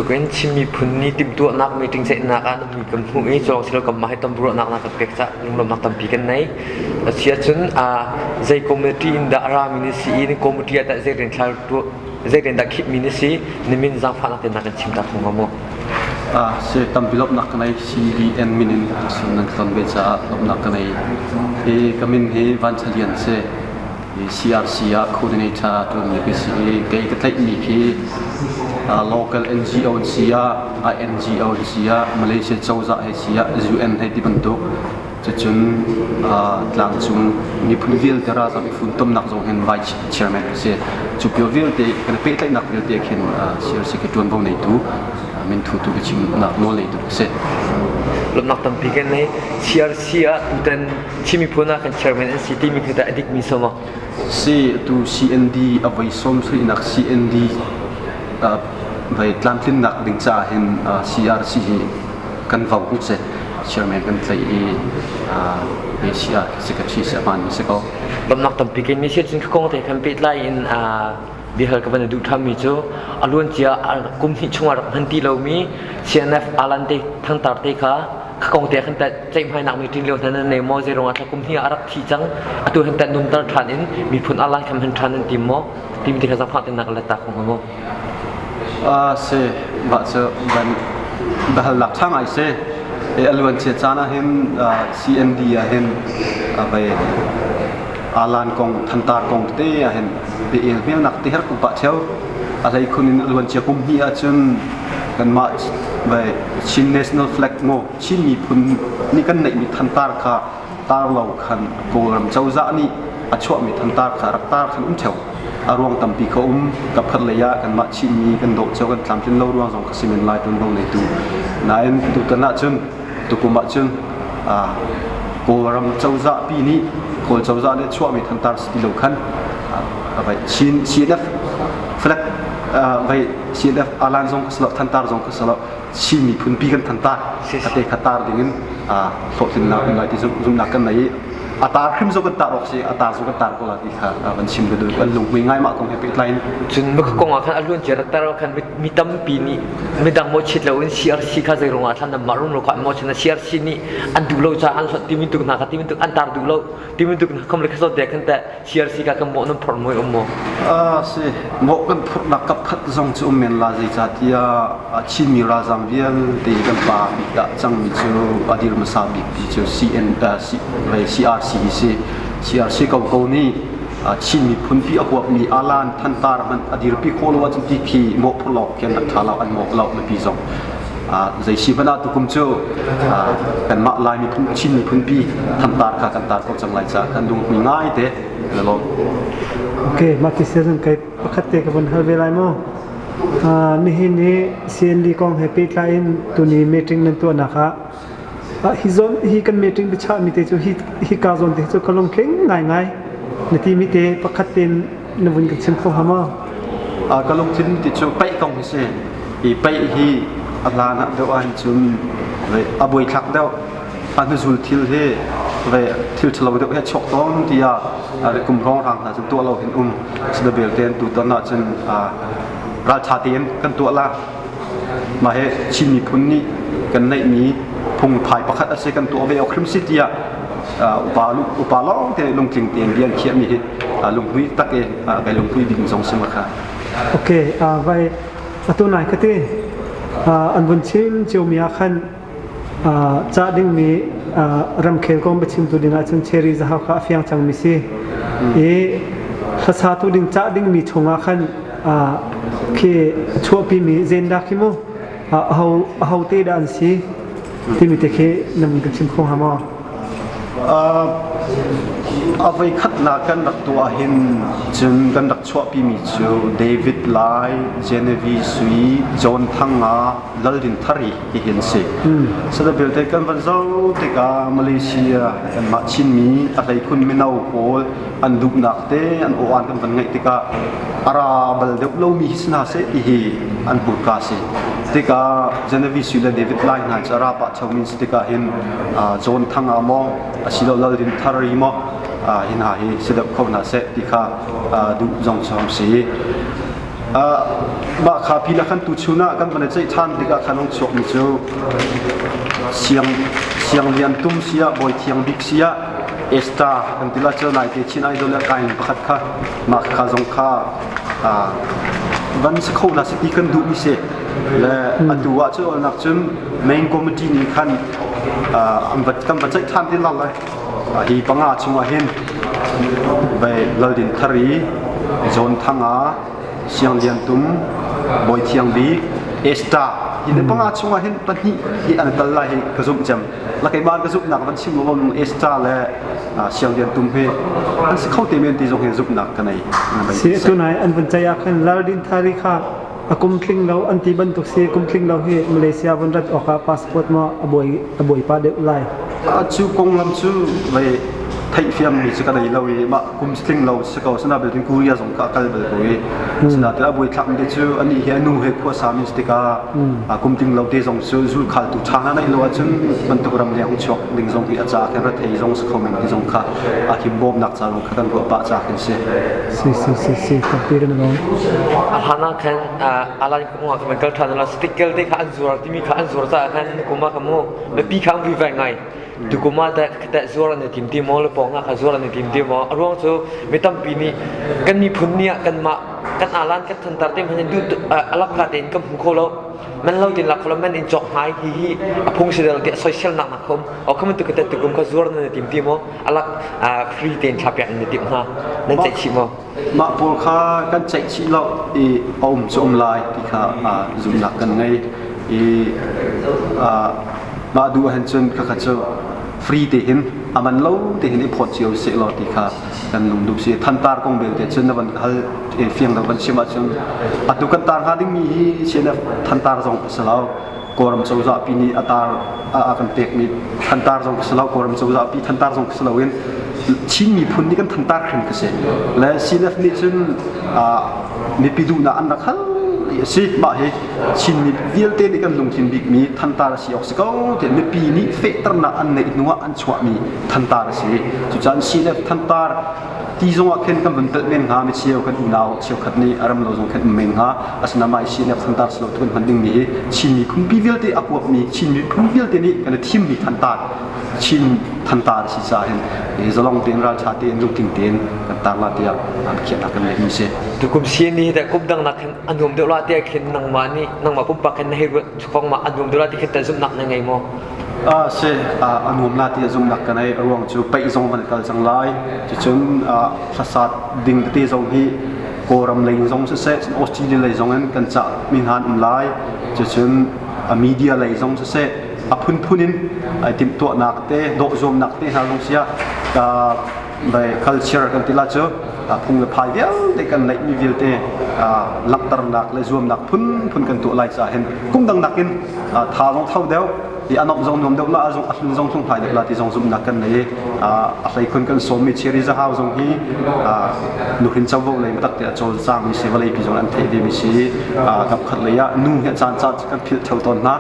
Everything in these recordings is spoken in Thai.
กันชิมีพุนนี่ติดตัวนักมีถึงเสนาการมีกำพูนี้จองสิเรากำมาให้ตำรวจนักกับเก็กจะลุงลำนักตำปีกันไหนเสียจนใจคอมมิตี้อินดารามินิซีนี่คอมมิตี้แต่ใจเรียนชาตัวใจเรียนดักคิดมินิซีนี่มินจังฟังนักเป็นนักชิมตาของเราเสตำบิลบนักใน CBN มินิสุนันทนเวชาลบนักในกมินเฮวันเฉลียนเสCRC คนในชาตัวนี้เป็นเกี่ยวกับมีที่ local NGO เสีย NGO เสียมาเลเซียเจ้าจะให้เสีย UN ให้ที่บรรทุกจะจนหลังจุงมีผู้วิลเดราจะมีฝุ่นต้มนักจงเห็น Vice Chairman เสียจุดเดียววิลเดกันเป็นแต่นักวิลเดเห็น CRC ก็จวนบ่ในตัวมันถูกตัวชิมนักโน้นเลยตัวเสียลำนักตั้งปีกันใน CRC อุตันชิมีพูนักกัน Chairman NCT มีคือแต่อดีตมีสมเสียตัว CND เอาไว้ส้มสุนัก CND ไปตามที่นักดึงจ่าเห็น CRC กันฟังกุศล Chairman กันใจเอเชียสกัดชีสมันสกัดลำนักตั้งปีกันมีเชื่อจึงคงแต่คันปิดไลน์บิฮาร์กับวันดูทำมิจูอล้วนเจ้ากุมหิชงอาหันตีเรามี CNF อารันเตทั้งตาร์เตค่ะคงแต่ขันแต่ใจไม่หนักมีทิ้งเลี้ยวท่านในมอเซรงอากุมหิอารักที่จังตัวขันแต่นุ่มตาร์ทานินมีผลอะไรคำหันทานินทีมที่เขาสัมผัสนักเล่นตาของเขาเสบัดเจบันบัลลักช่างไอเสอล้วนเจ้าจานะเห็นCND เห็นไปอาลานกองทันตากองเตี้ยเห็นเบียร์เมียนักเตี้ยกุบะเชียวอะไรคนล้วนเจ้ากุมฮีอาจนกันมาไปชิน national flag โง่ชินมีพุ่นนี่กันในมีทันตาค่ะตาเราขันโกรมเจ้าจ้านี่อาช่วมีทันตาค่ะรักตาขันเชียวอารวงตั้มปีเขากับพันเลยะกันมาชินมีกันโดดเจ้ากันทำจนเรารวงสองกสิมินไลน์ตรงในตัวนายตุกันนะจนตุกุมะจนโกรมเจ้าจ้าปีนี้โกเจ้าจ้าเนี่ยช่วมีทันตาสติโลขันไปชินฟลักไปชินอาลานซงสลับทันตาซงสลับชิมีพุ่นปีกันทันตาคาเตคาตาดิ่งโฟตินนักในที่ซุ่มนักกันในอัตราขึ้นสุกันตาออกสิอัตราสุกันตาก็ลาดีค่ะมันชิมกันดูมันลงง่ายมากของแฮปปี้ไลน์จนเมื่อก่อนขันอารมณ์เจริญตาเราขันมีตั้มปีนี้ไม่ดังโมชิดแล้วCRCข้าจะรู้ว่าท่านนั้นมารุ่นเราขันโมชิดนะ CRCนี่อันดูเราจะอันสุดที่มีตุกนักที่มีตุกอันตาดูเราที่มีตุกนักคำเล็กสุดเด็กขันแต่ CRC ก็คือโมนั่นพร้อมมวยโมสิโมกันพนักกับพัดจงจุ่มเมนลาจิจัดยาชิมีราซัมเบียลตีกันปาบิดาจังมีจูอดีรมาซาบิจูCRC CRC เขานี่ชิมีพุ่นปีอวบมีอาลานทันตามันอดีตปีโคลวัตถุที่โมพลอกเขียนทาราอันโมเราไม่ปีสองใจชีพนาตุกุมเจ้ากันมาลายมีพุ่นชิมีพุ่นปีทันตาค่ะกันตาก็จังไรจ้ากันดูมีง่ายเด้แล้วโอเคมาที่เสียงไก่ประคัตเตกับบนฮัลเวลายโมนี่เซียนลีกองแฮปปี้ไลน์ตัวนี้มีตติ้งนั่นตัวนะคะฮิกันมีตติ้งไปชามีเตจูฮิกาซอนเตจูกลงเข่งง่ายนาทีมีเตประคัตเตนนวันกันเชิงโฟฮามากลงทิ้งติดจูไปกองพิเศษอีไปฮีอัลลานะเดี๋ยวอันจุนเลยอาบุยทักเดี๋ยวอันจุลทิลเฮเลยทิลฉลองเดี๋ยวให้ชกต้นที่อะไรกุมร้องทางนะจนตัวเราเห็นสเดเบลเตนตัวตอนนั้นจนราชาเตียนกันตัวละมาให้ชิมีพุ่นนี่กันในนี้พุงถ่ายประคัตอาศัยกันตัวเบลคริมซิตี้อุปาล้อเตลงทิ้งเตียนเรียนเขียนมีลงพุยตักเอไปลงพุยดิ่งส่งสมัครโอเคไปตัวไหนก็ที่อันบนชิมเจียวมีอาคันจ่าดิ่งมีรำเขียวก็ไปชิมตัวดิ่งอาจจะเชอรี่จะหาข้าวเฟียงจังมิซีภาษาตัวดิ่งจ่าดิ่งมีชงอาคันคือชัวปีมีเจนดักคิโมเอาเตดันซีที่มีแต่แค่นำกันชิมของฮามเอาไว้คัดนากันดักตัวเห็นจนกันดักชัวปีมีจูเดวิดไลเจเนวีสุยจอห์นทังงาลลินทารีที่เห็นสิสำหรับเบลเตกันวันเจ้าเด็กมาเลเซียกันมาชินมีอะไรคุณไม่น่าโหอันดุนักเตอันโออันกันวันไงที่กาอาราบลเดบโลมีฮิสนาเซอีฮีอันบุกาเซที่กาเจเนวีสุยและเดวิดไลนั่นจะราบะชาวมินสที่กาเห็นจอห์นทังงามองสิโลลลินทารีมอหินหาฮิสิเดบเขาหน้าเซติค่ะดูจงชมสี บะขาพีนักขันตุชุนะกันวันใจท่านที่ก็ขนมชกมิจูเสียงเลียนตุ้มเสียบอยเทียงบิ๊กเสียเอสตากันที่ละเจ้าไหนที่ชินไอโดนการประคัดค่ะมาข้าจงข้าวันสักคนน่ะสิที่กันดูมิเสและอันตัวเจ้านักจุนเมนคอมมิตี้นี้ขันอันบัดกันวันใจท่านที่ละเลยฮีปังอาชงเห็นไปลดินทารีโจนทังอาเสียงเลียนตุ้มบอยเทียงบิ๊กเอสตายินดีปังอาชงเห็นปัญหาที่อันตรายกระสุนจำลักไอ้บ้านกระสุนหนักวันชิมลมเอสตาและเสียงเลียนตุ้มเพอันสิเข้าเต็มที่จงเห็นสุนักกันในเสียตัวไหนอันวันใจอาคันลาดินทาริค่ะกุมคลิงเราอันที่บรรทุกเสียกุมคลิงเราที่มาเลเซียวันรัฐออกพาสปอร์ตมาอบวยป้าเด็กไล่จูกงลำจูไปไทยฟิล์มมีสกัดเราเองมากุมสติงเราสกัดสนับเป็นกูเรียส่งกัลเบลกูเองสนับแต่อบวยทำเดจูอันนี้เห็นนูเห็นพวกสามีสติกากุมติงเราเดส่งจูขัดตุชานาในเราจนมันตุกรำเลี้ยงชกดึงส่งที่อาจารย์แค่รัฐเฮส่งสกัดมันที่ส่งข้าอาคิมบอมนักจารุขันพวกป้าจากกันเสียสิตัดปีกันน้องฮานาคันอะไรก็มั่วมันก็ทันละสติ๊กเกอร์ที่ข้าอันซูร์ที่มีข้าอันซูร์จากกันกุมาขโมไม่ปีข้างวิวัยไงดูกุมาแต่ซูร์ในทีมมอลปองข้าซูร์ในทีมมอลรวมสู่ไม่ต้องปีนี้กันมีพุ่นเนี่ยกันมากันอาลันกันทันตาเต็มพันดูอาลักการเด่นกับหุโคโลมันเราเด่นหลักคนมันอินจอกหายฮีพงศ์เสด็จเดียโซเชียลหนักคมเอาเข้ามาตุกแต่ตุกุมข้าซูร์ในทีมมอลอาลักฟรีเด่นชาเปียนในทีมฮะนั่นใจชิมอมาพวกข้ากันใจชิเราอมจมลายที่ข้าจุนักกันไงมาดูเห็นจนข้าจะฟรีเตหินมันเล่าเตหินที่พอเชียวเสียหลอดที่ข้ากันนุ่มดูสิทันตาร์กงเบลเตจนนับวันเขาเฟียงนับวันเชื่อมาจนตุกันตาร์หาดิ้งมีเช่นทันตาร์ส่งสลาวกอรมโซซาปีนี้ตาร์กันเตกมีทันตาร์ส่งสลาวกอรมโซซาปีทันตาร์ส่งสลาวเองชินมีพุ่นนี่กันทันตาร์ขึ้นกันเสียและชินนี่จนมีปีดูน่าอันรักเขาสิมาเหชินมีวิลเตนี่กันลงทินบิ๊กมีทันตาร์สิออกสกัดแต่มีปีนี้เฟตร์น่าอันในนัวอันชัวมีทันตาร์สิจุดจันชินทันตาร์ที่จงอาเคนกันบนตึกเมนหาไม่เชี่ยวกันนาวเชี่ยวขัดนี้อารมณ์เราจงขัดเมนหาอาศัยนามายชินทันตาร์สโลทุนพันดิ่งมีชินมีพุ่นปีวิลเตอควบมีชินมีพุ่นวิลเตนี่กันทีมมีทันตาร์ชินทันตาร์สิจ่าเห็นจะลองเตียนราชาเตียนลุงทิ้งเตียนกันตาร์ลาเตียเขียนกันเลยมิเซ่ทุกคนเชียนี่แต่กุบดังนักอันรวมเดือดร้อนเตียเข็นนังมานี่นังมาปุ๊บปักกันให้รู้ฟังมาอันรวมเดือดร้อนที่เข็นแต่ซุ่มหนักยังไงมั้งเช่อันรวมลาที่ซุ่มหนักกันในรวมจูไปส่งมันกันจังไรจะจนภาษาดิ่งที่ส่งที่โกรำเลยส่งเสร็จออสเตรเลียเลยส่งกันจะมีหันอุ่นไลจะจนมีเดียเลยส่งเสร็จพุ่นินไอติมตัวนักเตะโดดzoomนักเตะหาลงเสียไป culture กันที่ละเจ้าพุ่งเลยพายเดียวเด็กกันในมีวิวเตะลักตระนักเลย zoom นักพุ่นกันตัวไล่จ่าเห็นกุ้งดังนักกินทาลงเท่าเดียวที่อันนั้นจงนมเดียวละจงอันจงส่งพายเด็กละที่จง zoom นักกันเลยอะไรคนกันสมมีเชื่อจะหาจงที่นุขินเจ้าโบเลยมาตักเตะโจลสร้างมีเสวเลยพิจารณาเทดีมีสีกับขัดเลยะนู่เห็นจานจัดกันพิจเท่าตอนนะ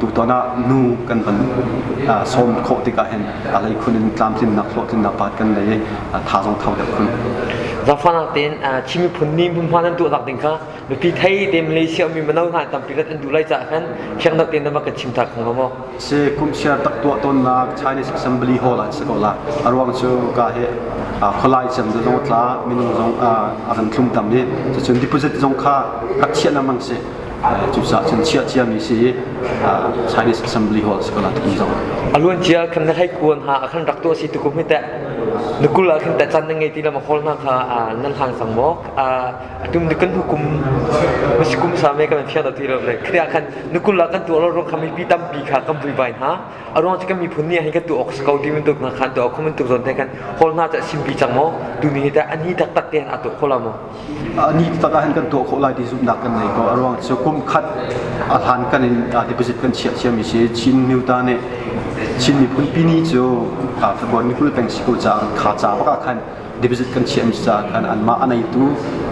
ตัวตอนนั้นนู่กันเป็นสมโคติกาเห็นอะไรคนนึงตามที่นักโลกที่นักปาดกันเลยทาจงเท่าเดียวคนเราฟังนักเต้นชิมิพุ่นนิ่มพุ่นพานันตัวหลักดิ่งค่ะเมื่อปีไทยเดมเลเซียมีมันเอาหายตามปีละอันดูไล่จากกันเชียงนักเต้นนั้นมากันชิมทักของเขาเสกุมเชียร์ตักตัวต้นนัก Chinese Assembly Hall อันสกอลาอารวงชูกาเหขลายจำจะต้องท้ามีน้องจงอันคลุมตำนี้จะจน deposit จงค่ารักเชียร์น้ำมันเสจุดสะจนเชียร์มีสี Chinese Assembly Hall สกอลาที่จงอารวงเชียร์คันให้ควรหาคันรักตัวสิตุกุมให้แต่นึกกูละคันแต่จันยังไงที่เรามาคนนักนั่นทางสังมกตุ่มนึกกันหุกุมไม่ใช่กุมสามเมกันเพียงแต่ที่เราเลยคือคันนึกกูละกันตัวเราคำมีปีตั้มปีขาคำบุยใบฮะอารมณ์จะกันมีผลเนี่ยให้กันตัวออกสกาวดีมันตัวนักขันตัวออกคอมมันตัวสนใจกันคนน่าจะชิมปีจังมั้งดูนี่แต่อันนี้ตักเตียนอัตัวคนละมั้งอันนี้ตักให้กันตัวคนละที่สุดนักกันเลยก็อารมณ์จะกุมคัดอาหารกันที่ประสิทธิ์กันเชียร์มีเสียชินมิวตาเนี่ยชินมีพุ่นปีนี้จะฟุตบอลนี่คุณเป็นสิกุจางขาจางว่ากันดิบิจิตกันเชียร์มิจากันอันมาอันไหนตัว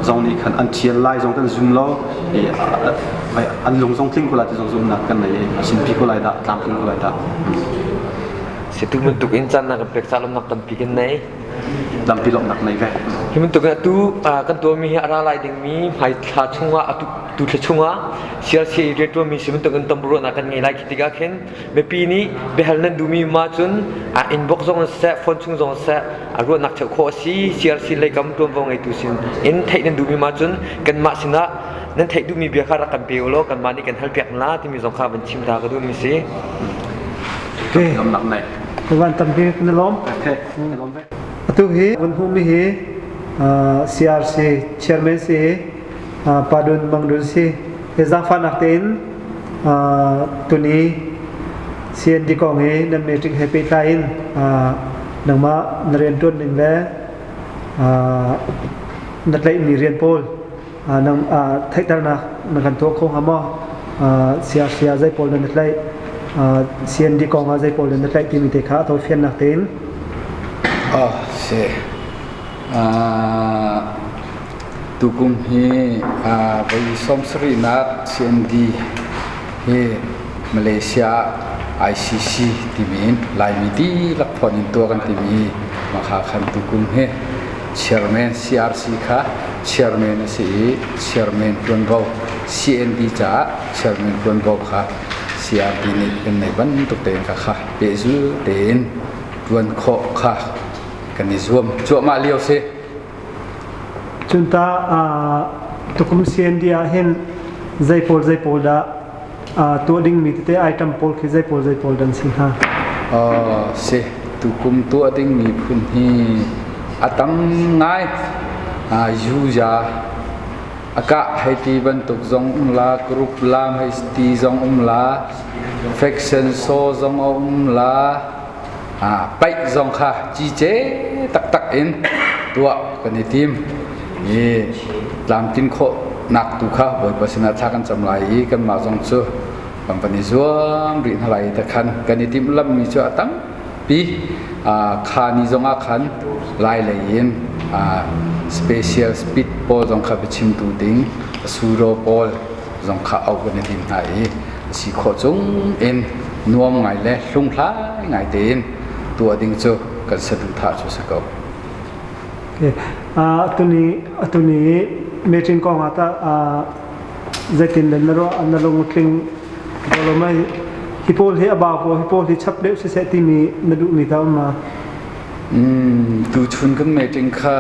จงนี่กันอันเชียร์ไล่จงกันซูมล้อไปอันลงจงทิ้งกุหลาบที่จงซูมนักกันเลยชินปีกุหลาบตามทิ้งกุหลาบสิทุกมันตุกอินจันนักเป็กซาลมนักตัมปีกันไหน ดำพิลมหนักในแก่ ที่มันตัวกันตู้กันตัวมีอะไรหลายดิ่งมีหายชาชงว่าตู้ชงว่าเชียร์เชียร์เรียกตัวมีสิ่งมันตัวกันตำรวจนักกันไงไล่คิดกันเห็นเมื่อปีนี้เบลนั้นดูมีมาจนอินบ็อกซ์ส่งเสะฟอนชงส่งเสะรู้นักเช่าโคสีเชียร์เชียร์เลยกำตัววงไอตู้สินอินไทยนั้นดูมีมาจนกันมาสินะนั่นไทยดูมีเบียร์คารักกันเปรี้ยวโลกันมานี่กันฮัลเปียกนะที่มีสงครามบัญชีมตาก็ดูมีสิ โอเค ลมหนักใน วันตั้มที่นล้อม โอเคลมไป tu hiวันพรุ่งนี้ CRC chairman si padun mangdun si ezang fanakin tu ni CND ko ngi nam meeting happy tain nang ma naren tun ning le nat lai mi rian pol nang thai tar na kan to khong hama CRC azai pol nat lai CND ko nga azai pol nat lai ti mi te kha to fian nak tin se tukum hi vai som sri nat CND he Malaysia ICC timin lai mi ti lak phon in to kan timi makha khan tukum he chairman CRC kha chairman si chairman Tuanbau CND cha chairman Tuanbau kha CRD ni kan nei ban tuk te kha pezu ten tuan kho kha kan ni zoom chu ma liao se junta tukum CND a hen zaipol da to ding mi te item pol ki zaipol dan sing ha se tukum to ding mi phun hi atang ngai yu ja aka haiti ban tuk zong la group lam haiti zong la faction so zong la pai zong kha chi che tak in tua kan ni team ye lam tin kho nak tu kha boi pasina thakan chamlai kan ma zong chu company zuam rin halai ta khan kan ni team lam mi chu atang pi kha ni zonga khan lai lein special speed pol zong kha bichim tu ding suro pol zong kha au kan ni team hai si kho chung in nuam ngai le hlung thlai ngai tinตัวดิ่งจูกันสะดุดท่าจูสกอบตัวนี้เมจินกองอาตาจะตินเดนนรอันนรลงคลิงบอลไม่ฮิปโปเฮอบาโปฮิปโปที่ชับเด็กเสร็จที่มีนดุมีตามมาดูชุนกันเมจินค่ะ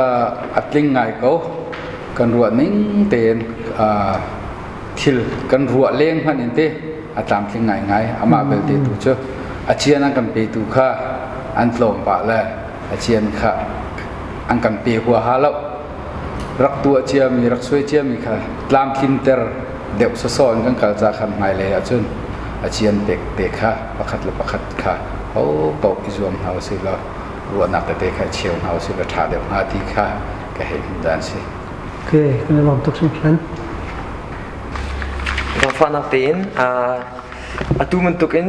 อัดลิงไงเขากันรัวนิ่งเต็นทิลกันรัวเลี้ยงพันอินเตอาตามลิงไงอามาเบลเตตูเจออาเชียนังกันเปตูค่ะอันลมปะเลยอาเชียนค่ะอันกันเปหัวหาแล้วรักตัวเชียมีรักสวยเชียมีค่ะตามคินเตอร์เด็กสอนกันกันจะขันไงเลยอาจนอาเชียนเด็กค่ะประคัดละประคัดค่ะเขาบอกอิจวมเฮาสิละรัวนักแต่เด็กค่ะเชียวเฮาสิละถ่าเดี๋ยวหาที่ค่ะก็เห็นด้านสิโอเคคุณลองตกสิ่งนั้นเราฟังนักเต้นตูมันตุกิน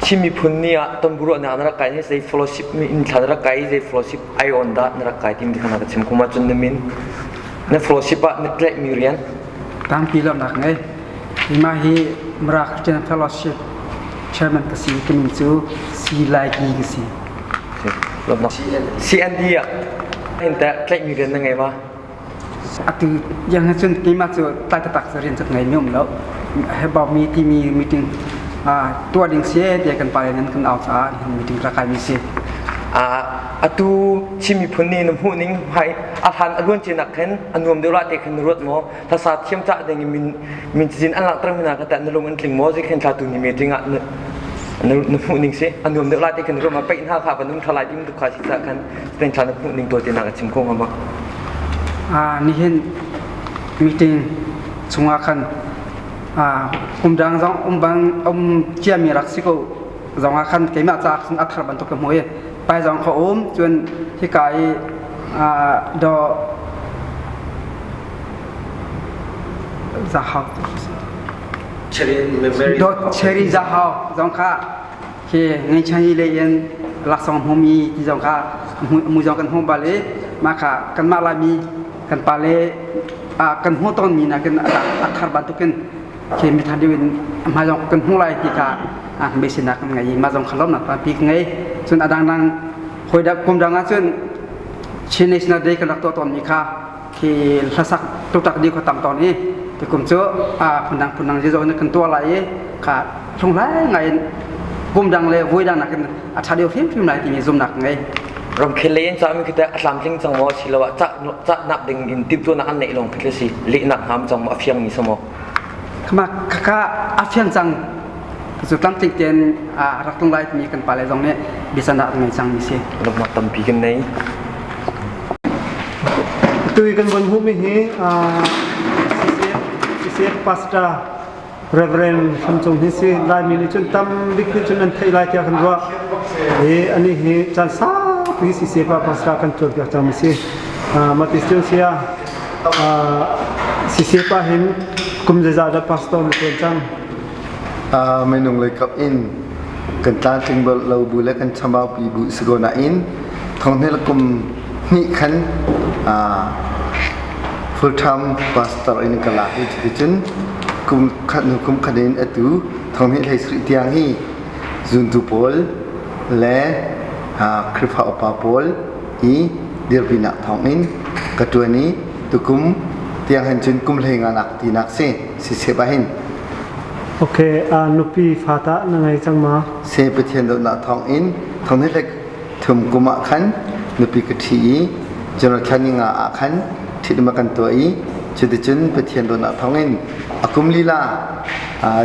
ชิมีพุนนี่ต้นบุรุษนรักไก่นี่ใช้ฟลอชิปมีอินทานรักไก่ใช้ฟลอชิปไอออนดานรักไก่ที่มีขนาดชิมคุมาจนนิมินนั่นฟลอชิปนี่เล็กมีเรียนตามปีลำดับไงมาฮีมรักเจนฟลอชิปเชื่อมันก็สีกันจูสีลายกีก็สีลบนัก CND เห็นแต่เล็กมีเรียนยังไงวะตุยังให้จนกี่มาจูใต้ตักเรียนจากไหนไม่รู้แล้วให้บอกมีที่มีมีถึงตัวดิ่งเสียเดียกันไปนั้นกันเอาซะมีถึงราคามีเสียตูชิมีพุนนี่น้ำหูนิ่งไปอาหารอรุ่นเจนักเห็นอันรวมเดือดร้อนเด็กขึ้นรถหมอถ้าสาเทียมจ่าเด็กมินจินอันหลังตรงนั้นก็แต่นรกอันถึงหมอจะเห็นชาตุนิเมจิงน้ำหูนิ่งเสียอันรวมเดือดร้อนเด็กขึ้นรถมาไปอินห้าขาวันนู้นทลายที่มันถูกขาดสิทธิ์กันเป็นชาน้ำหูนิ่งตัวเจนักชิมคงมานี่เห็นมีถึงสงอาคันดังจังบางเจียมีรักสิโกจังอาคันเกี่ยมาจากอัฐบันทุกขโมยไปจังเขาจนที่กายดอจะหาดอเชอรี่จะหาจังค่ะที่เงินใช้เลยยันหลักสองหัวมีที่จังค่ะมือจังกันหัวบาลีมาค่ะกันมาลามีกันปาเลกันหัวต้นมีนะกันอัฐบันทุกกันเคมีทันดีวินมาจงกันหัวไรที่กาเบสินักไงมาจงขลุ่มนักปีไงส่วนอดังคอยดับคุมดังส่วน Chin National Day กันรักตัวตนมีค่ะที่ทัศน์ตุตักดีกว่าต่ำตอนนี้ที่กลุ่มเจ้าผนังจะโดนกันตัวอะไรค่ะช่วงแรกไงกลุ่มดังเลยวุ้ยดังหนักกันอาชาเดียวฟิล์มไหนที่มีซุ่มหนักไงรำเคลนจะมีคือแต่อัลลัมจิงจังหวะชิลวะจะนับดึงอินทิปตัวนักอันไหนลงคือสิลินักหามจังหวะเฟียงมีสมอขมาค่ะอาเฟียงจังสุดท้ายจริงๆรักตรงไรมีกันไปเลยตรงนี้บิสนักไงจังมีเสียรำนักตั้มปีกันไหนตุยกันบนหูมิฮีเสียปัสตาเรเวรนคำจงฮิสิลายมินิจุนตั้มดิกนิจุนนันเทลายที่กันว่าอันนี้ฮีจันซาพิสิเสียปัสตากันตัวอยากจำมิสิมาติสจุนเสียเสียปัเห็นกุมเจจาดปัสตอนตัวจังไม่นุ่งเลยกับอินกันตาจึงบเราบุและกันชมาปีบุสโกนาอินทองเนลกุมนี่ขันfull time pastor ini kalah itu jen kum kadin itu thong ni lai sri tiang hi zuntu pol le kripa opa pol i dirbina thongin kedua ni tukum tiang hancun kum lai nganak tinak si sebahin oke nupi fata nangai changma se pethian do na thongin thong ni lai thum kuma khan nupi kathi jona khani nga akhanที่มากันตัวอีจุดจุนไปเทียนโดนท้องเงินอากุมลีลา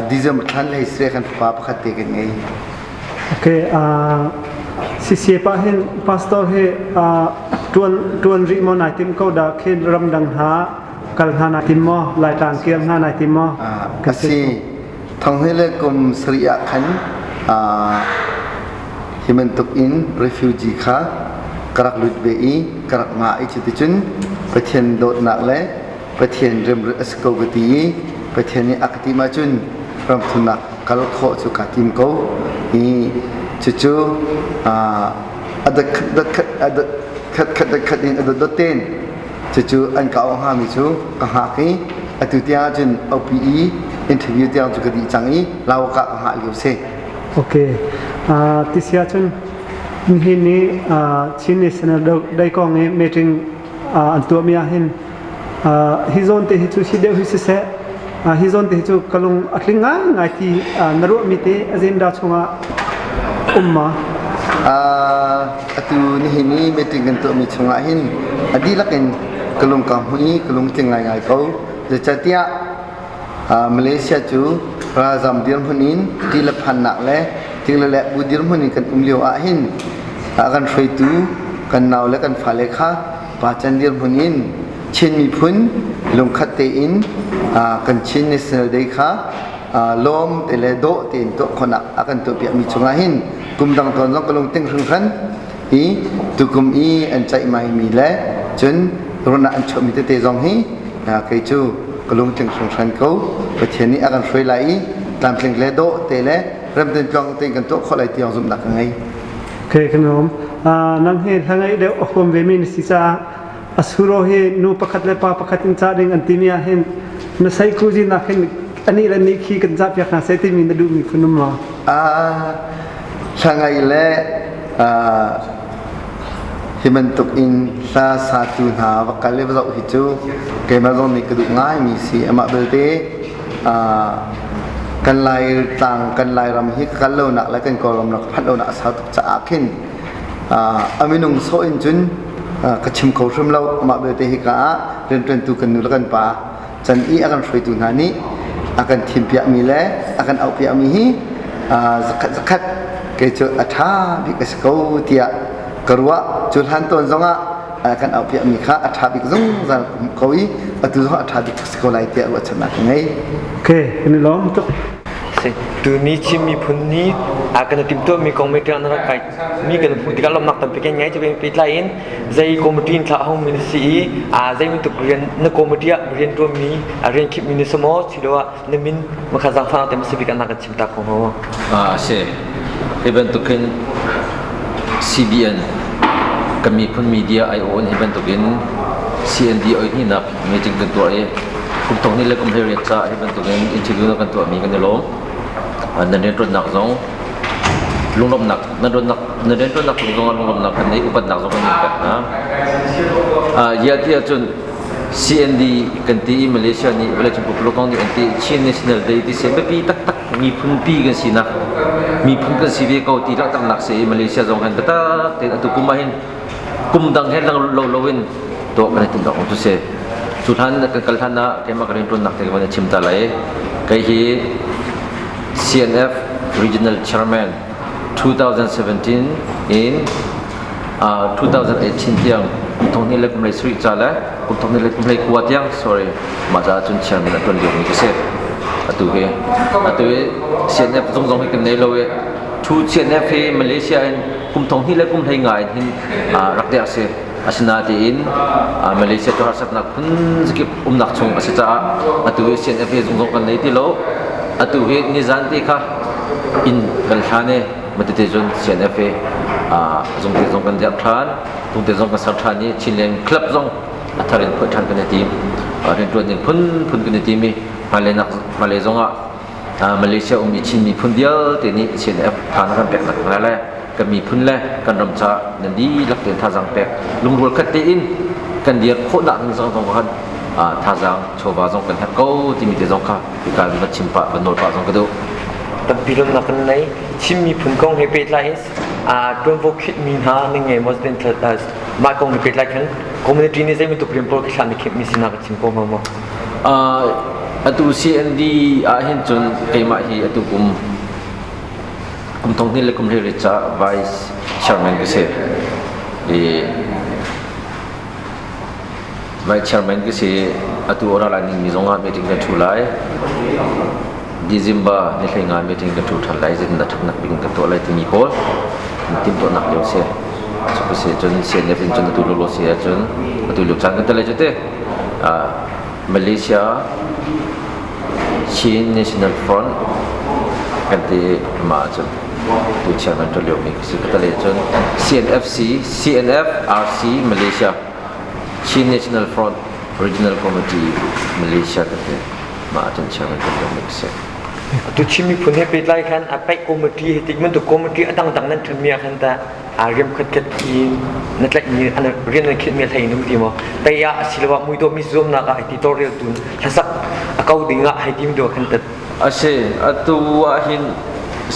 ดิจมทันเลยเสียกันฟ้าประคัตเตกันไงโอเคสิเสียป้าเห็นพาสตอร์เฮตวนริมอนายติมเขาด่าเคนรำดังหากัลหานายติมมอลายต่างเกียมหานายติมมอกสิท้องเฮเลกุมสริยขันฮิมันตุกอินรีฟิวจีค่ะกรักลุดเบอีกรักมาอิจุดจุนไปเทียนโดดหนักเลยไปเทียนเริ่มรู้สกกตีไปเทียนนี้อักติมาจุนรำทุนหนักกลโคสุกติมเขานี่จู่อัดขัดอินอัดดดเต้นจู่อันเก่าหามิจูก็หากีอัตุติอาจุนเอาปีอินเทอร์วิวที่เราจุกติจังอีเราก็หาอยู่เซ่โอเคที่เสียจุนนี่ชินิสนะได้กองเมติงอันตัวมีอาหินฮิซอนเตฮิจูชิเดวฮิสเซฮิซอนเตฮิจูกลุงอัตลิงง่ายที่นรุมิเตอเจนดาชงะมาอัตุนี่เมติงกันตัวมีชงะหินอดีลักนกลุงกำหุยกลุงจึงง่ายเขาจะจัดเตียมาเลเซียจูราซามเดียร์มุนินที่ละพันนักเลยที่ละแหละบูเดียร์มุนินกันเลียวอาหินกันช่วยตูกันนาวและกันฝ่าเลขาปาจันเดียร์มุนินเช่นมีพุนลงคัดเตอินกันเช่นในเสนอเด็กค่ะลมเตเลโดเตนตัวคนอ่ะกันตัวเปียมีชงอาหินกุมดังตอนต้องกลุงเต็งครึ่งครั้งตุกุมอันใจไม่มีแล้วจนรณะอันชมีเตจงฮีใครจูกลุงจึงสงสารเขาประเทศนี้อาการช่วยไหลตามเพลงเลโดเตเลเริ่มเดินจองเต็งกันตัวคนไหลเตียงสมดักไงโอเคขนมนั่งเห็นทั้งไงเดี๋ยวอคุมเวมินสิซาอสุโรเฮนูประคัตเลปาประคัตินซาดิงอันติมีอาเห็นนักไซคูจินักเห็นอันนี้และนี่ขี้กันจับอยากนาเซติมีนดูมีคุณมาทั้งไงและที่มันตกอินซาซาจูนาวักกะเลวเราหิจูเกมาลงนี่กระดูกง่ายมีสีอมาเบลเตกันลายต่างกันลายรำฮิกันเลวหนักและกันกอลมหนักพัดเลวหนักสาวตุกจะอาขินอามินุงโซอินจุนกระชิมเขาชิมเราอมาเบลเตฮิกาเรียนตุกันนูแล้วกันป่าจันอีอากันช่วยตุนานี้อากันทิมเปียมีและอากันเอาเปียมีฮิสักเกจอัฐาบิกสกูเตียกรัวจุดหันต้นซงอ่ะกันเอาเปียมีค่าอัฐาบิกซงจะเขาอีอัตุซงอัฐาบิกสกูไลเตียวัชนะไงโอเคกันล้อมตุ๊กตัวนี้ชิมีพุนนี้อาการติมตัวมีกองเมทีอันนั้นใครมีกันพูดที่กันลำหนักตั้งเป็นไงจะเป็นปีไลน์ใจกองเมทีนท้าห้องมินิสีใจมีตุกเรียนนักกองเมทีเรียนตัวมีเรียนคลิปมินิสมอที่เรียกว่าเนมินมาขจังฟ้าแต่ไม่ใช่เป็นนักชิมตาของเขาใช่ที่เป็นตุกิน CBN ก็มีพุนมีเดีย I.O. ที่เป็นตุกิน CND นี่นับมีจริงกันตัวเองคุณตรงนี้เลยก็ไม่เรียกจ้าที่เป็นตุกินอินทิวิวกันตัวมีกันในโลกอันนั้นเรียนตัวหนักสอง ลงลมหนักนั่นโดนหนักนั่นโดนหนักลงลมหนักกันนี้อุปสรรคสองคนนี้แบบนะยาที่จน CND กันที่มาเลเซียนี่เวลาจนพวกเราต้องนี่อันที่ Chin National Day ที่เสพปีตักมีพุ่นปีกันสินะมีพุ่นกันสิเวกเอาที่รักตั้งหนักเสียมาเลเซียจงกันแต่แต่อันตุกุมาเห็นกุมดังเห็นเราเห็นตัวกันติดต่อของตัวเสียสุดท้ายกันกันท่านนะแกมากันเรียนตัวหนักแต่กันชิมตาไหลก็คือ CNF Regional Chairman 2017 in 2018 ที่ยังตรงนี้เล็กไม่สุดจ้าแล้วตรงนี้เล็กไม่กวาดยัง sorry มาจากจุนเชียงเป็นตัวเดียวมีก็เสร็จตัวเฮ CNF ตรงให้กันในเราทู CNF ให้มาเลเซียกุมตรงนี้เล็กกุมไทยง่ายที่รักเดียเสียอาชนาที่อินมาเลเซียตัวหัสนักพุ่นสกิปนักชงอาศัยจ้าตัว CNF ตรงกันในที่เราตัวเฮนิจันที่ค่ะอินกันท่านี่มันจะจน CNF ตรงกันเดียร์ทานตรงกันสักทานนี้ชินเลงคลับตรงถ้าเรียนพูดทันกันในทีมเรียนตัวหนึ่งพุ่นกันในทีมมีมาเลซงมาเลเซียมีชินมีพุ่นเดียวแต่นี้เช่นทานกันแปลกๆแล้วก็มีพุ่นแล้วกันรำชานั่นดีลักเดินท่าจังแปลกลุงรัวคัดตีอินกันเดียร์โคตรหนักจังตรงกันท่าจังโชว์บาซงกันแฮปโก้ที่มีแต่จังค่ะคือการมาชิมปะกันโนดปะจังก็ดูแต่ปีลมนักในชิมมีพุ่นกองให้เป็นไรตัวพวกคิดมีหาหนึ่งไงมันเป็นมากองให้เป็นไรกันคอมมูนิตี้นี้จะมีตัวเปลี่ยนโปรกิชันในเขตมีสินากับชิมโกมามั้งatu CND ahin chun keima hi atu kum tong ni le kum le cha vice chairman ke se vice chairman ke se atu ora la ni mi zonga meeting ka thulai December ni thenga meeting ka thu thalai jin na thak nak bing ka to lai ti mi ko tim to nak le se so ke se chun CNF chun atu lo se chun atu lu chang ka le jete Malaysia Chin National Front kan ti ma chun tu chairman to leo mi secretary chun CNF RC Malaysia Chin National Front Regional Committee Malaysia kan ti ma chun chairman to leo mi se tu chimi phun he pe lai khan apai committee he tikman tu committee adang dang nan thmia khan ta agem khat ki natlak ni an rin khit me thai num ti mo taya silwa mui do mi zoom na ka editorial tun thasak akau dinga hai tim do khan ta ase atu hin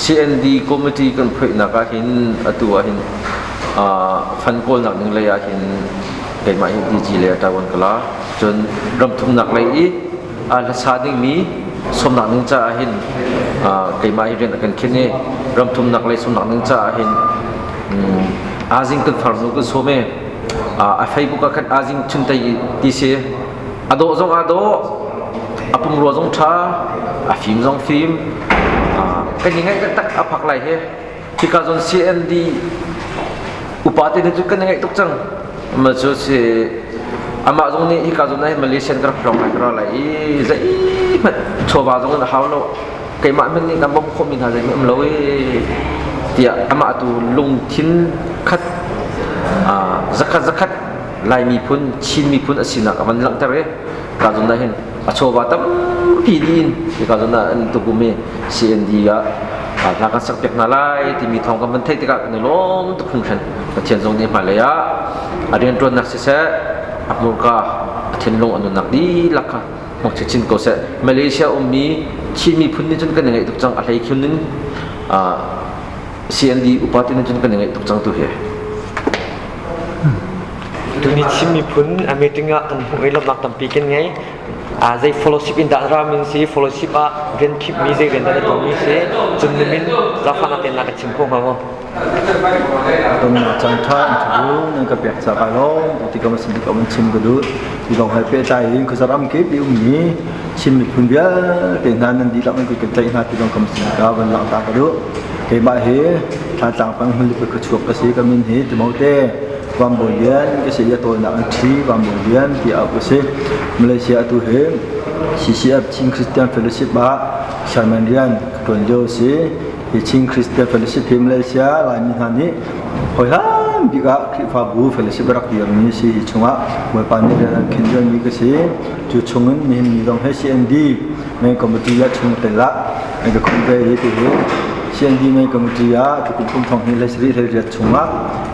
CND committee kan phoi na ka hin atu hin fan kol nak ning le ya hin kai mai DG le ta won kala chon ram thum nak lai I la sa ding mi som nak ning cha hin kai mai ren kan khine ram thum nak lai som nak ning cha hin azing kan farnu ko some a Facebook kan azing chuntai ti se ado zong ado apum ro zong tha a film zong film kan ngai tak apak lai he tika zon CND upate ne chu kan ngai tok chang ma chu se ama zong ni ika zon nai Malaysian kra from kra lai zai mat choba zong na haw lo kai ma men ni kam bom khom min ha zai mem lo tia ama tu lung thin khat zakat lai mi phun chin mi phun asina kaman lang tare ka zon da hin achoba tam pidin ka zon na an tu gume CND ga la ka sak pek na lai ti mi thong ka man thai ti ka ne lom tu khung than ka chen zong ni malaya arian tron nak se se apur ka then long anu nak di lakha mok chin ko se Malaysia ummi chin mi phun ni chun ka ngai tuk chang a hlei khun nin CND upati ni chun ka ngai tuk chang tu he tu ni chimi phun a meeting a kan hung elom nak tampi ken ngai zai fellowship in da ramin si fellowship a gen keep mi zai gen da to mi se chun min za phana ten na ka chim ko ma mo tông chẳng tha interview nên cái việc sao lo thì có một sự có một chim cái đó thì còn phải bây giờ in cái sao làm kịp điều gì chim mình cũng biết để nên đi làm cái tay na thì còn có một sự có vấn làm ta cái đó cái bài hè thà chẳng phải mình phải chuộc cái gì cái mình hè thì mau thếความบริเวณก็เสียตัวนักที่ความบริเวณที่เอาไปเสียมาเลเซียตัวเห็นCCF ชิงคริสเตียนเฟลชิปบ้าชาร์แมนเรียนตัวเดียวเสียชิงคริสเตียนเฟลชิปที่มาเลเซียหลายมีท่านนี้พอแล้วบิกะคริฟาบูเฟลชิปรักเดียวนี้สิช่วงว่าเมื่อปานนี้เรื่องเขียนเรื่องนี้ก็เสียจุดช่วงนั้นมีต้องให้ CND ในคอมมิตี้และช่วงแต่ละในก็คงได้ที่เห็น CND CND ไม่กำลังจะทุกคนท้องถิ่นและสิริเรียชงอ่ะ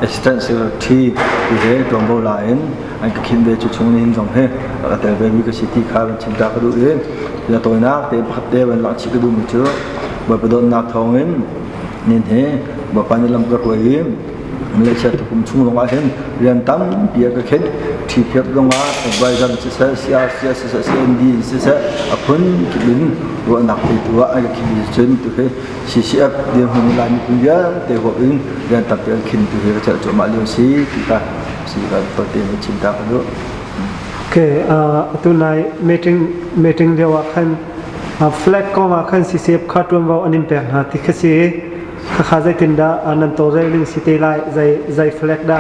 assistant secretary ที่เฮตรงโบราณอันก็คิดว่าจุดชงนี้สองเฮแต่เป็นวิกฤตที่ข้าเป็นชิมตากระดูเองแล้วตัวนักเตะพักเตะเป็นหลักชิกระดูมันเจอบ่ประดนนักทองเองนี่เฮบ่ปานลำกระหัวเองเลยเชื่อทุกคนชุ่มลงมาเห็นเรียนตั้มเบียก็เห็นที่เพียบลงมาใบดำเสียCNDเสียคนคิดลิ้นตัวหนักตัวไอ้คิดจนตัวเฮCCF เดี๋ยวหุ่นลายมีคุณเยอะแต่หัวอื่นเรียนตั้มเพียงคิดตัวเฮก็จะจบมาเลี้ยวสีที่ตาสีกันตัวเต็มชิมตากันด้วยโอเคตัวนาย meeting เดียวกันflag ก็มาคัน CCF คาดรวมว่าอันนี้เป็นหาที่คือสิข้าใจตินดานันโตใจลิงสิเตไลใจแฟลกดา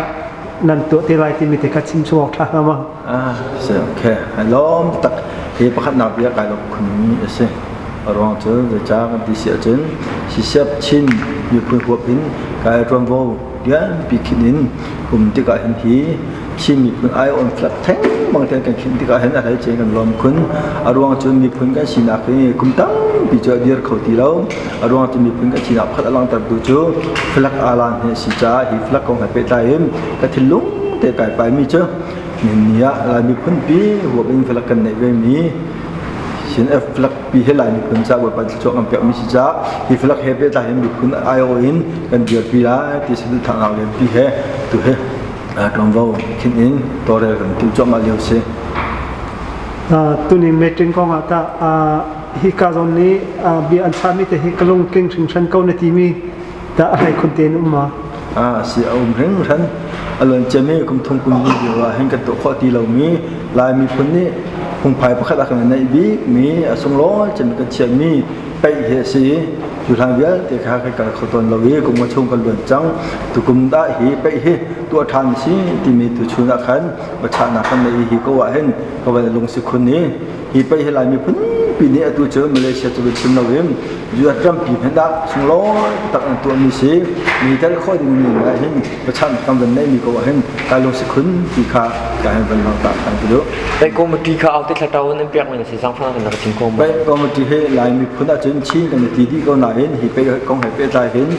นันตัวเตไลที่มีแต่กัดชิมชวกท่ามาเสียโอเคล้อมตักเฮประคับนับยากายลบคนนี้เสียรองเจอจะจ้ากันที่เสียจนสิเสียบชินอยู่พื้นหัวพินกายรวมโวเดียนปีคินินกลุ่มที่กายเห็นหีชิมมีพื้นไอออนแฟลกแท้งบางทีกันคิดที่กายเห็นอะไรเจกันรวมคนรองจนมีพื้นกันชินักนี่กลุ่มตั้งปีเจอเดียร์เขาตีเรารองจนมีพื้นกันชินักพัดลังตัดดูจูแฟลกอาลันเฮสิจ้าฮีแฟลกของหายไปตายเอ็มกระถิ่นลุงแต่กายไปมีเจอเนี่ยลายมีพื้นปีหัวเป็นแฟลกกันในเวมีฉันเอฟฟลักปีเฮลัยมีคนจ้าว่าปัจจุบันเปียมิชิจ้าฮีฟลักเฮเปต้าเห็นมีคนไอโออินกันเดียร์ปีละที่สุดทางเอาเลยปีเฮตัวเฮตรงว่าคิดอินตัวเรื่องที่จบมาเลี้ยวเสียตัวนี้เมติงของอาตาฮิกาโซนนี้บีอันชามิแต่ฮิกลงเก่งถึงชั้นเก้านาทีมีแต่ให้คนเตนุมาเสียอุ้มเร่งทันอารมณ์เจมี่กุมทงกุมดีอยู่ว่าเห็นกันตัวข้อตีเรามีลายมีคนนี้คงภายประคับกันในบีมีสงล้อจะมีกันเชียงมีไปเหตุสีอยู่ทางเวียแต่ข้าใครกันเขาตนเราเวกุมมาชงกันล้วนจังตุกุมได้เหไปเหตัวทานสีที่มีตัวชุนักขันประชานักขันในเหก็ว่าเห็นก็ว่าลงสิคนนี้เหไปเหลายมีพ้นปีนี้ตัวเจอมาเลเซียตัวชิมเราเองอยู่อัตรัมปีเห็นได้สงล้อตักตัวมีสีมีแต่ข้อดีมีอะไรเห็นประชานักขันในมีก็ว่าเห็นการลงสิคนที่ข้าการให้เป็นทางต่างๆตัวไปกรมที่เขาเอาที่เรานั่นเปียกมันสีสังฟ้ากันนักชิมโคมไปกรมที่ให้ลายมีพ้นอาจจะชี้กันในที่ที่เขาหนาเห็นเหไปกองเหไปใจเห็น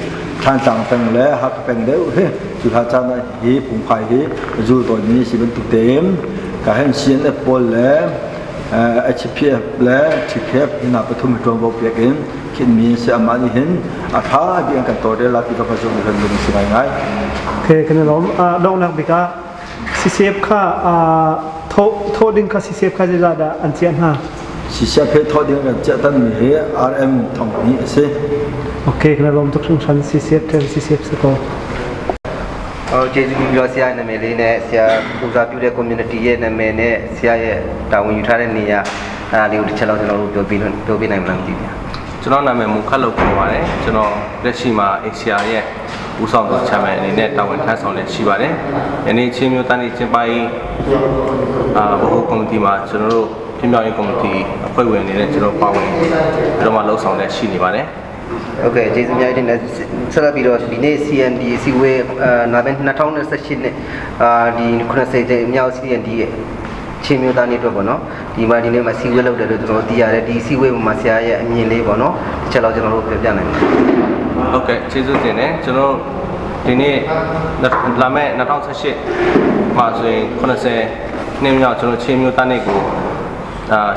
ทางต่างเป็นแล้วหักเป็นเดียวเฮ้สุดท้ายจานนั้นเหปุ่งไฟเหจู่ตัวนี้สิเป็นตุเต็มการให้เชียนแอปเปิลแล้วHPF แล้ว TPF น่าประทุมตรงบกเปียกินคิดมีเสียมานี่เห็นอาภาเบียงกันตัวเดียวลาที่เราผสมกันเป็นสิ่งง่ายโอเคกันล้อมดองนักบิกา CCF ค่าโทษดิ้งค่า CCF ค่าจะได้อันเชียนฮะ CCF โทษดิ้งกันจะตั้งมีเห RM ทองนี้เสียโอเคกันล้อมทุกช่วงชั้น CCF เทน CCF สกอเจจูมีเสียในเมลีเนี่ยเสียอุตสาหกรรมคอมมูนิตี้ในเมเนี่ยเสียดาวอยู่ท่าเรนี่ยเรียกว่าเชลล์เราตัวบินในมันจีเนี่ยကျွန်တော်နာမည်မူခတ်လို့ခေါ်ပါတယ်ကျွန်တော်လက်ရှိမှာ Asia ရဲ့ဦးဆောင်သူချမ်းမယ်အနေနဲ့တာဝန်ထမ်းဆောင်နေရှိပါတယ်ယနေ့ချင်းမျိုးတန်းနေချင်းပိုင်းဘဟုကော်မတီမှာကျွန်တော်တို့ပြည်မြောက်ရေးကော်မတီအဖွဲ့ဝင်တွေနဲ့ကျွန်တော်ပါဝင်ပြီးတော့မှလှုပ်ဆောင်နေရှိနေပါတယ်โอเคကျေးဇူးများတင်တယ်ဆက်လက်ပြီးတော့ဒီနေ့ CND စီဝေးနာမည်2018နဲ့ဒီ90ကျမြောက် CND ရဲ့ချင်းမျိုးသားနေအတွက်ပေါ့နော်ဒီမှာဒီနေ့မှာစီဝေးလုပ်တယ်လို့ကျွန်တော်သိရတယ်ဒီစီဝေးမှာဆရာရဲ့အမြင်လေးပေါ့နော်တစ်ချက်တော့ကျွန်တော်တို့ပြပြနိုင်တယ်ဟုတ်ကဲ့ကျေးဇူးတင်တယ်ကျွန်တော်ဒီနေ့လာမယ့်2018မှာဆိုရင်90နှစ်မြောက်ကျွန်တော်ချင်းမျိုးသားနေကို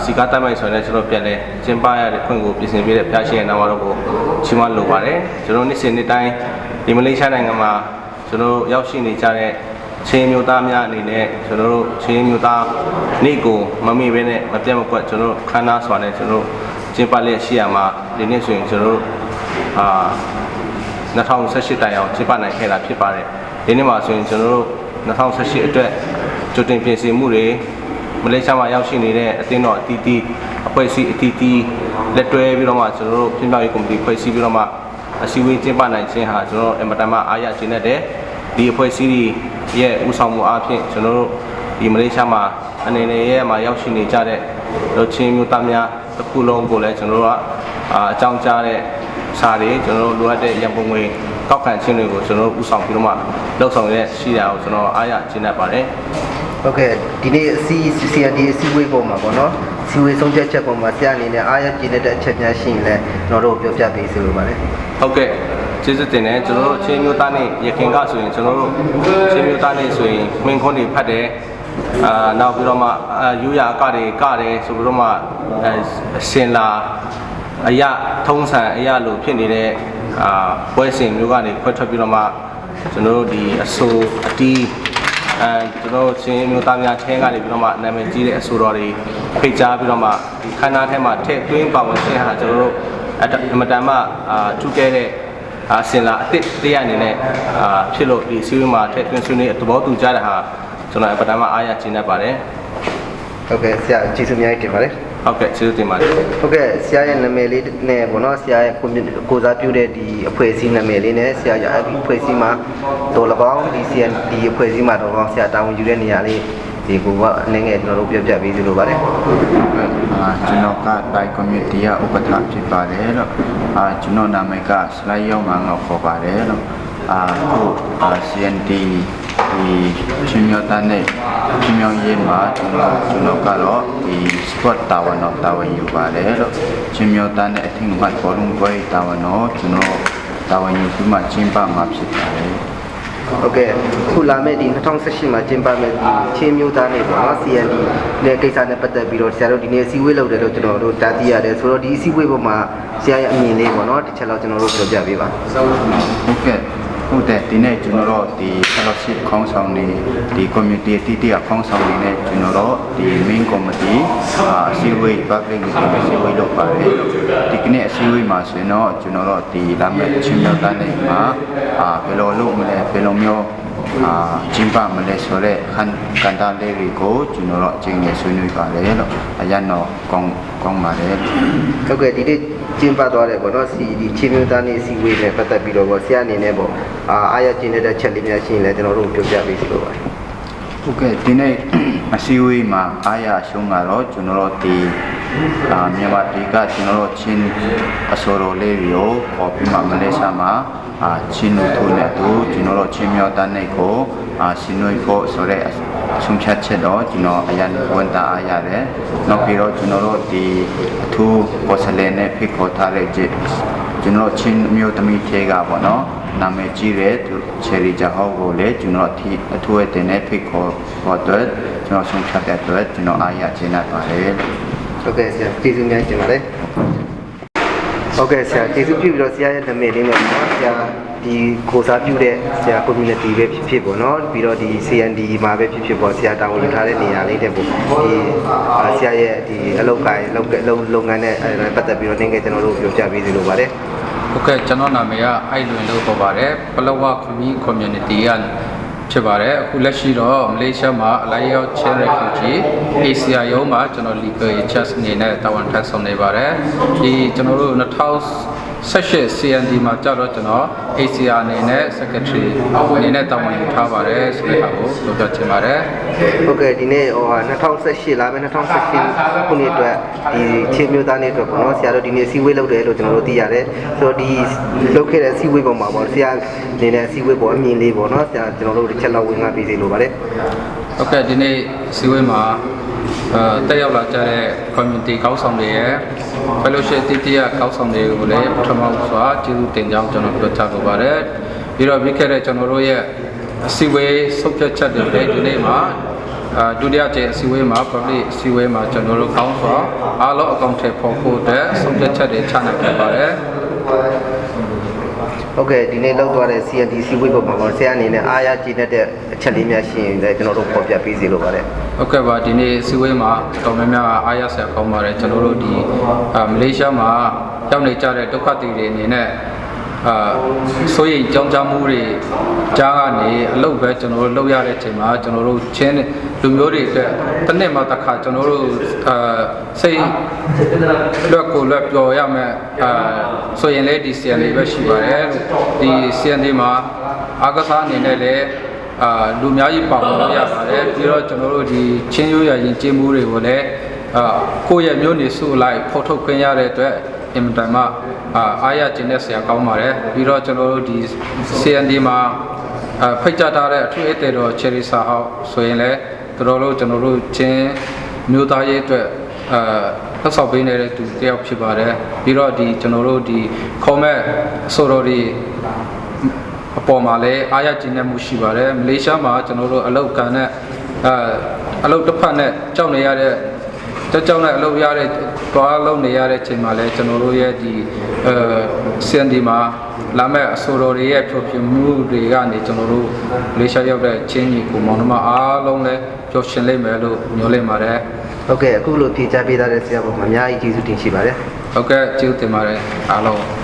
စီကားတိုက်မိုက်ဆိုရင်ကျွန်တော်ပြန်လဲကျင်းပရတဲ့ခွင့်ကိုပြင်ဆင်ပေးတဲ့ဖျားရှင်ရဲ့နာမတော်ကိုချီးမွမ်းလိုပါတယ်ကျွန်တော်နေ့စဉ်နေ့တိုင်းဒီမလေးရှားနိုင်ငံမှာကျွန်တော်ရောက်ရှိနေကြတဲ့ချင်းမျိုးသားများအနေနဲ့ကျွန်တော်တို့ချင်းမျိုးသားနေ့ကိုမမေ့ဘဲနဲ့မပြတ်မကွက်ကျွန်တော်ခန်းနာစွာနဲ့ကျွန်တော်ကျင်းပလျက်ရှိရမှာဒီနေ့ဆိုရင်ကျွန်တော်2018တိုင်အောင်ကျင်းပနိုင်ခဲ့တာဖြစ်ပါတယ်ဒီနေ့မှာဆိုရင်ကျွန်တော်တို့2018အတွက်ကြိုတင်ပြင်ဆင်မှုတွေမလေးရှားမှာရောက်ရှိနေတဲ့အသင်းတော်အတီးတီးအဖွဲ့အစည်းအတီးတီးလက်တွဲပြီးတော့မှကျွန်တော်တို့ပြည်ပရေးကော်မတီဖွဲ့စည်းပြီးတော့မှအစည်းအဝေးကျင်းပနိုင်ခြင်းဟာကျွန်တော်တို့အင်မတန်မှအားရခြင်းနဲ့ဒီအဖွဲ့အစည်းရဲ့ဦးဆောင်မှုအားဖြင့်ကျွန်တော်တို့ဒီမလေးရှားမှာအနေနဲ့ရဲ့မှာရောက်ရှိနေကြတဲ့လူချင်းမျိုးသားများတစ်ခုလုံးကိုလည်းကျွန်တော်တို့ကအကြောင်းကြားတဲ့စာတွေကျွန်တော်တို့လိုအပ်တဲ့ရန်ပုံငွေကောက်ခံခြင်းတွေကိုကျွန်တော်တို့ဦးဆောင်ပြီးတော့မှလှုပ်ဆောင်ရရှိတာကိုကျွန်တော်အားရခြင်းနဲ့ပါတယ်โอเคဒီနေ့CND အစည်းအဝေးပေါ်မှာပေါ့နော်စီဝေးဆုံးဖြတ်ချက်ပေါ်မှာဆရာအနေနဲ့အားရခြင်းတဲ့အချက်များရှိရင်လည်းကျွန်တော်တို့ပြောပြပေးစီလိုပါတယ် ဟုတ်ကဲ့ကျေးဇူးတင်တယ်ကျွန်တော်တို့ချင်းမျိုးသားနဲ့ရခင်ကဆိုရင်ကျွန်တော်တို့ချင်းမျိုးသားနဲ့ဆိုရင်မင်းခွန်းတွေဖတ်တယ်နောက်ပြီးတော့မှရိုးရာအကတွေကတယ်ဆိုပြီးတော့မှစင်လာအရာထုံးစံအရာလိုဖြစ်နေတဲ့ပွဲစဉ်မျိုးကနေခွဲထွက်ပြီးတော့မှကျွန်တော်တို့ဒီအဆိုအတီးကျွန်တော်ချင်းမျိုးသားများချင်းကနေပြီးတော့မှနာမည်ကြီးတဲ့အဆိုတော်တွေဖိတ်ကြားပြီးတော့မှဒီခန္ဓာထဲမှာထည့်သွင်းပါဝင်ခြင်းဟာကျွန်တော်တို့အမတန်မှထူးကဲတဲ့အစင်လာအစ်စ်တရားအနေနဲ့ဖြစ်လို့ဒီစီးရီးမှာထည့်သွင်းဆွေးနွေးသဘောတူကြတဲ့ဟာကျွန်တော်အပထမအားရခြင်းနဲ့ပါတယ်ဟုတ်ကဲ့ဆရာကျေးဇူးအများကြီးတင်ပါတယ်ဟုတ်ကဲ့ကျေးဇူးတင်ပါတယ်ဟုတ်ကဲ့ဆရာရဲ့နာမည်လေးနဲ့ပေါ့နော်ဆရာရဲ့ကိုစားပြုတဲ့ဒီအဖွဲ့အစည်းနာမည်လေးနဲ့ဆရာရဲ့အဖွဲ့အစည်းမှာတော်လကောင်းဒီ CND အဖွဲ့အစည်းမှာတော်ကောင်းဆရာတာဝန်ယူတဲ့နေရာလေးဒီကိုကအနေငယ်ကျွန်တော်တို့ပြပြပေးသလိုပါတယ်ကျွန်တော်ကတိုင်း community ရဲ့ဥပဒေဖြစ်ပါတယ်လို့ကျွန်တော်နာမည်ကစလိုက်ရောက်မှာငေါ့ခေါ်ပါတယ်လို့အခုCND ဒီချင်းမျိုးသားနဲ့ချင်းမျိုးရေးမှာကျွန်တော်ကတော့ဒီ sport တာဝန်ယူပါတယ်လို့ချင်းမျိုးသားနဲ့အထင်မှတ်ပေါ်လုံးပွဲတာဝန်တော့ကျွန်တော်တာဝန်ယူပြီးမှကျင်းပမှာဖြစ်ပါတယ်ဟုတ်ကဲ့ခုလာမယ့်ဒီ2018မှာကျင်းပမယ့်ဒီချင်းမျိုးသားနေ့ပေါ့နော် CND နဲ့ကိစ္စနဲ့ပတ်သက်ပြီးတော့ဆရာတို့ဒီနေ့အစည်းအဝေးလုပ်တယ်လို့ကျွန်တော်တို့တားသိရတယ်ဆိုတော့ဒီအစည်းအဝေးပေါ်မှာဆရာရဲ့အမြင်လေးပေါ့နော်တစ်ချက်လောက်ကျွန်တော်တို့ပြောပြပေးပါဟုတ်ကဲ့ဟုတ်တယ်ဒီနေ့ကျွန်တော်တို့ဒီ fellowship ခေါင်းဆောင်နေဒီ community တီတီခေါင်းဆောင်နေနဲ့ကျွန်တော်တို့ဒီ main committee အစည်းအဝေး public meeting အစည်းအဝေးလုပ်ပါတယ်ဒီကနေ့အစည်းအဝေးမှာဆိုရင်တော့ကျွန်တော်တို့ဒီလာမယ့်ချင်းမျိုးသားနေ့မှာဘယ်လိုလုပ်မလဲဘယ်လိုမျိုးကျင်းပမလဲဆိုတော့ကန်တာလေးတွေကိုကျွန်တော်တို့အချိန်နဲ့ဆွေးနွေးပါတယ်လို့အရန်တော့ကောင်းပါတယ်ဟုတ်ကဲ့ဒီနေ့ကျင်းပသွားတယ်ပေါ့နော်ဒီချင်းမျိုးသားနေ့စီဝေးနဲ့ပတ်သက်ပြီးတော့ဆရာအနေနဲ့ပေါ့အားရကျင်းတဲ့ချက်လေးများရှိရင်လည်းကျွန်တော်တို့ပြောပြပေးစီလိုပါတယ်ဟုတ်ကဲ့ဒီနေ့အစည်းအဝေးမှာအားရရှုံးကတော့ကျွန်တော်တို့ဒီမြန်မာပြည်ကကျွန်တော်တို့ချင်းအစောတော်လေးတွေကိုခေါ်ပြီးမှမလေးရှားမှာချင်းလူထုနဲ့တူကျွန်တော်တို့ချင်းမျိုးသားနေ့ကိုရှင်းနွေးဖို့ဆိုတဲ့ဆုံးဖြတ်ချက်တော့ကျွန်တော်အရန်ဝန်တာအားရတယ်နောက်ပြီးတော့ကျွန်တော်တို့ဒီအထူးကိုယ်စားလှယ်နဲ့ဖိတ်ခေါ်ထားတဲ့ကျွန်တော်ချင်းမျိုးသမီးတွေကပေါ့နော်နာမည်ကြီးတဲ့ချယ်ရီဂျာဟောက်ကိုလည်းကျွန်တော်အထူးအတင်နဲ့ဖိတ်ခေါ်တော့ကျွန်တော်ဆုံးဖြတ်တဲ့အတွက်ကျွန်တော်အားရခြင်းနဲ့ပါတယ်ဟုတ်ကဲ့ဆရာကျေးဇူးများတင်ပါတယ်ဟုတ်ကဲ့ဆရာကျေးဇူးပြုပြီးတော့ဆရာရဲ့နာမည်လေးနဲ့ပေါ့ဆရာဒီကိုစားပြုတဲ့ဆရာ community ပဲဖြစ်ဖြစ်ပေါ့နော်ပြီးတော့ဒီ CND မှာပဲဖြစ်ဖြစ်ပေါ့ဆရာတာဝန်ယူထားတဲ့နေရာလေးတဲ့ပေါ့ဒီဆရာရဲ့ဒီအလုပ်ကိုင်းလုပ်ငန်းနဲ့ပတ်သက်ပြီးတော့နေကျွန်တော်တို့ပြောပြပေးစီလိုပါတယ်ဟုတ်ကဲ့ကျွန်တော်နာမည်ကအိုက်လွင်လို့ခေါ်ပါတယ်ပလောဝ community ကဖြစ်ပါတယ်အခုလက်ရှိတော့မလေးရှားမှာအလိုက်ရောက်ချင်း refugee ACR ရုံးမှာကျွန်တော် legal chess အနေနဲ့တာဝန်ထမ်းဆောင်နေပါတယ်ဒီကျွန်တော်တို့2018 CND မှာကြတော့ကျွန်တော် ACR အနေနဲ့ secretary အနေနဲ့တာဝန်ယူထားပါတယ်ဆိုတဲ့ဟာကိုပြောပြချင်ပါတယ်ဟုတ်ကဲ့ဒီနေ့2018လာမယ့်2018ခုနှစ်အတွက်ဒီချင်းမျိုးသားနေ့အတွက်ပေါ့နော်ဆရာတို့ဒီနေ့စီဝေးလုပ်တယ်လို့ကျွန်တော်တို့သိရတယ်ဆိုတော့ဒီလုပ်ခဲ့တဲ့စီဝေးပုံမှာပေါ့ဆရာအနေနဲ့စီဝေးပုံအမြင်လေးပေါ့နော်ဆရာကျွန်တော်တို့တစ်ချက်လောက်ဝင်ငါပေးစီလိုပါတယ်ဟုတ်ကဲ့ဒီနေ့စီဝေးမှာတက်ရောက်လာကြတဲ့ community ကောင်းဆောင်တွေရဲ့ fellowship တီတီကောင်းဆောင်တွေကိုလည်းပထမစွာကျေးဇူးတင်ကြောင်းကျွန်တော်ပြောချလိုပါတယ်ပြီးတော့ပြီးခဲ့တဲ့ကျွန်တော်တို့ရဲ့အစည်းအဝေးဆုံးဖြတ်ချက်တွေလည်းဒီနေ့မှာဒုတိယကျင်းအစည်းအဝေးမှာ public အစည်းအဝေးမှာကျွန်တော်တို့ကောင်းစွာအားလုံးအကောင့်ထဲပေါ်ဖို့တဲ့ဆုံးဖြတ်ချက်တွေချနိုင်ခဲ့ပါတယ်ဟုတ်ကဲ့ဒီနေ့လောက်သွားတဲ့ CND စီဝေးပုံမှာပေါ့ဆရာအနေနဲ့အားရကြည်တဲ့အချက်လေးများရှိရင်လည်းကျွန်တော်တို့ပေါ်ပြပေးစီလိုပါတယ်ဟုတ်ကဲ့ပါဒီနေ့စီဝေးမှာတော်များများအားရဆရာကောင်းပါတယ်ကျွန်တော်တို့ဒီမလေးရှားမှာရောက်နေကြတဲ့ဒုက္ခသည်တွေအနေနဲ့ဆိုရင်ကြောင်းကြမှုတွေကြားကနေအလုပ်ပဲကျွန်တော်တို့လုပ်ရတဲ့အချိန်မှာကျွန်တော်တို့ချင်းလူမျိုးတွေအတွက်တစ်နှစ်မှတစ်ခါကျွန်တော်တို့စိတ်လွတ်ကိုလွတ်ပြောရမယ်ဆိုရင်လည်းဒီ CND ပဲရှိပါတယ်ဒီ CND မှာအားကစားအနေနဲ့လည်းလူများကြီးပါဝင်လို့ရပါတယ်ပြီးတော့ကျွန်တော်တို့ဒီချင်းရိုးရရင်ကျေးမှုတွေကိုလည်းကိုယ့်ရဲ့မျိုးနေစုလိုက်ဖော်ထုတ်ခွင့်ရတဲ့အတွက်အင်မတန်မှအားရကျင်တဲ့ဆရာကောင်းပါတယ်ပြီးတော့ကျွန်တော်တို့ဒီ CND မှာဖိတ်ကြားထားတဲ့အထူးအသေးတော် Cherry စာဟောက်ဆိုရင်လည်းတော်တော်လို့ကျွန်တော်တို့ချင်းမျိုးသားရေးအတွက် လက်ဆောင်ပေးနေတဲ့သူတယောက်ဖြစ်ပါတယ်ပြီးတော့ဒီကျွန်တော်တို့ဒီခေါ်မဲ့ဆိုတော်ဒီအပေါ်မှာလည်းအားရကျဉ်းမှုရှိပါတယ်မလေးရှားမှာကျွန်တော်တို့အလောက်ကန်နဲ့အလောက်တစ်ဖက်နဲ့ကြောက်နေရတဲ့ကြောက်နဲ့အလုပ်ရတဲ့တွားလုံးနေရတဲ့ချိန်မှာလဲကျွန်တော်တို့ရဲ့ဒီCND မှာလာမဲ့အဆိုတော်တွေရဲ့ဖြိုပြမှုတွေကနေကျွန်တော်တို့လေးရှားရောက်တဲ့ချင်းကြီးကိုမောင်နှမအားလုံးလဲပျော်ရွှင်လိမ့်မယ်လို့ညွှန်လိုက်ပါတယ်ဟုတ်ကဲ့အခုလိုဖြေချပေးထားတဲ့ဆရာပေါ်မှာအများကြီးကျေးဇူးတင်ရှိပါတယ်ဟုတ်ကဲ့ကျေးဇူးတင်ပါတယ်အားလုံး